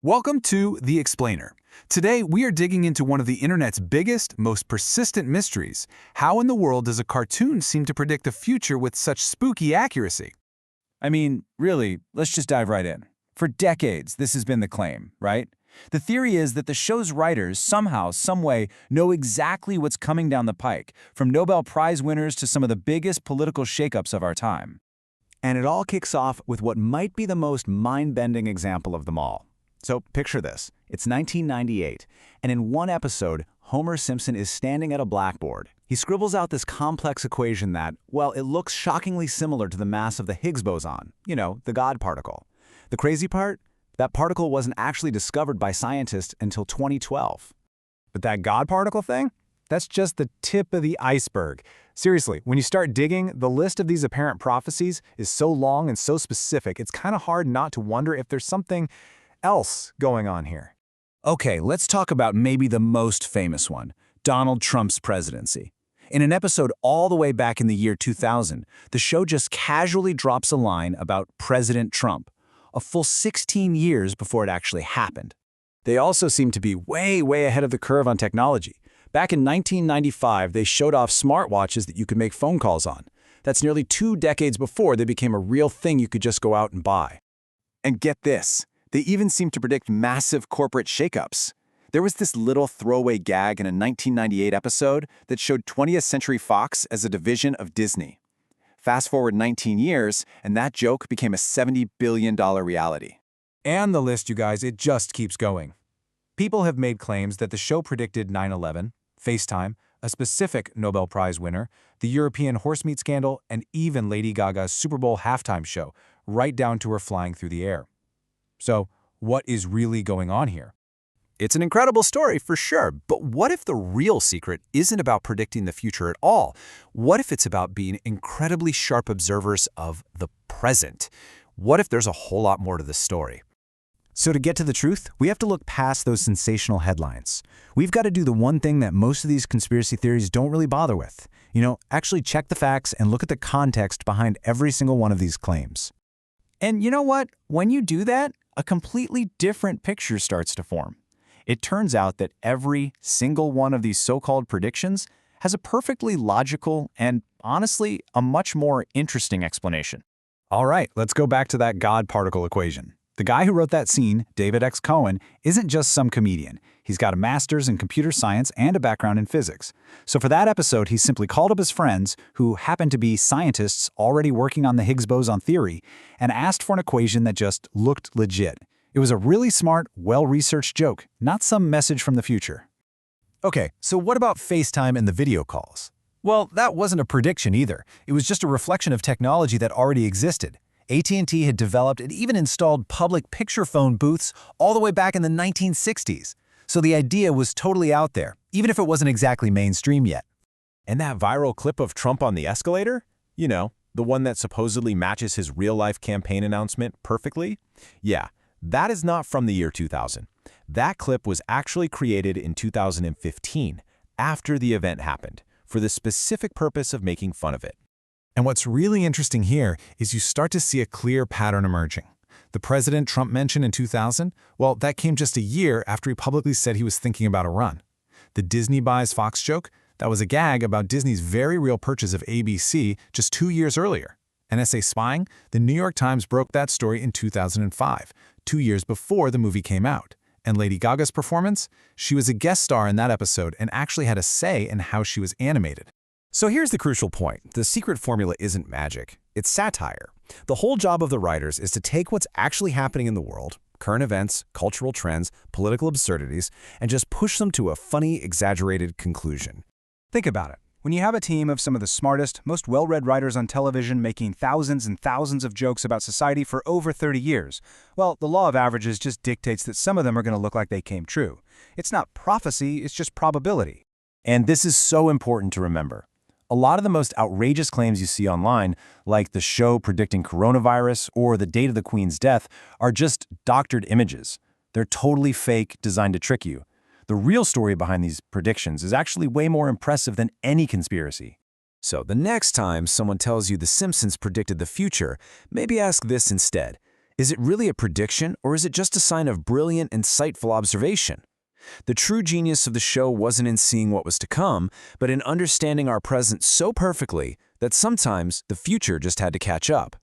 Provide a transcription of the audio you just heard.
Welcome to The Explainer. Today, we are digging into one of the internet's biggest, most persistent mysteries. How in the world does a cartoon seem to predict the future with such spooky accuracy? I mean, really, let's just dive right in. For decades, this has been the claim, right? The theory is that the show's writers somehow, someway, know exactly what's coming down the pike, from Nobel Prize winners to some of the biggest political shakeups of our time. And it all kicks off with what might be the most mind-bending example of them all. So picture this. It's 1998, and in one episode, Homer Simpson is standing at a blackboard. He scribbles out this complex equation that, well, it looks shockingly similar to the mass of the Higgs boson, the God particle. The crazy part? That particle wasn't actually discovered by scientists until 2012. But that God particle thing? That's just the tip of the iceberg. Seriously, when you start digging, the list of these apparent prophecies is so long and so specific, it's kind of hard not to wonder if there's something else going on here. Okay, let's talk about maybe the most famous one, Donald Trump's presidency. In an episode all the way back in the year 2000, the show just casually drops a line about President Trump, a full 16 years before it actually happened. They also seem to be way ahead of the curve on technology. Back in 1995, they showed off smartwatches that you could make phone calls on. That's nearly 2 decades before they became a real thing you could just go out and buy. And get this, they even seem to predict massive corporate shakeups. There was this little throwaway gag in a 1998 episode that showed 20th Century Fox as a division of Disney. Fast forward 19 years, and that joke became a $70 billion reality. And the list, you guys, it just keeps going. People have made claims that the show predicted 9/11, FaceTime, a specific Nobel Prize winner, the European horse meat scandal, and even Lady Gaga's Super Bowl halftime show, right down to her flying through the air. So, what is really going on here? It's an incredible story for sure, but what if the real secret isn't about predicting the future at all? What if it's about being incredibly sharp observers of the present? What if there's a whole lot more to this story? So to get to the truth, we have to look past those sensational headlines. We've got to do the one thing that most of these conspiracy theories don't really bother with. Actually check the facts and look at the context behind every single one of these claims. And you know what? When you do that, a completely different picture starts to form. It turns out that every single one of these so-called predictions has a perfectly logical and, honestly, a much more interesting explanation. All right, let's go back to that God particle equation. The guy who wrote that scene, David X. Cohen, isn't just some comedian. He's got a master's in computer science and a background in physics. So for that episode, he simply called up his friends, who happened to be scientists already working on the Higgs boson theory, and asked for an equation that just looked legit. It was a really smart, well-researched joke, not some message from the future. Okay, so what about FaceTime and the video calls? Well, that wasn't a prediction either. It was just a reflection of technology that already existed. AT&T had developed and even installed public picture phone booths all the way back in the 1960s. So the idea was totally out there, even if it wasn't exactly mainstream yet. And that viral clip of Trump on the escalator? The one that supposedly matches his real-life campaign announcement perfectly? Yeah, that is not from the year 2000. That clip was actually created in 2015, after the event happened, for the specific purpose of making fun of it. And what's really interesting here is you start to see a clear pattern emerging. The President Trump mention in 2000, well, that came just a year after he publicly said he was thinking about a run. The Disney buys Fox joke, that was a gag about Disney's very real purchase of ABC just 2 years earlier. NSA spying, the New York Times broke that story in 2005, 2 years before the movie came out. And Lady Gaga's performance? She was a guest star in that episode and actually had a say in how she was animated. So here's the crucial point. The secret formula isn't magic. It's satire. The whole job of the writers is to take what's actually happening in the world, current events, cultural trends, political absurdities, and just push them to a funny, exaggerated conclusion. Think about it. When you have a team of some of the smartest, most well-read writers on television making thousands and thousands of jokes about society for over 30 years, well, the law of averages just dictates that some of them are going to look like they came true. It's not prophecy, it's just probability. And this is so important to remember. A lot of the most outrageous claims you see online, like the show predicting coronavirus or the date of the Queen's death, are just doctored images. They're totally fake, designed to trick you. The real story behind these predictions is actually way more impressive than any conspiracy. So the next time someone tells you the Simpsons predicted the future, maybe ask this instead. Is it really a prediction, or is it just a sign of brilliant, insightful observation? The true genius of the show wasn't in seeing what was to come, but in understanding our present so perfectly that sometimes the future just had to catch up.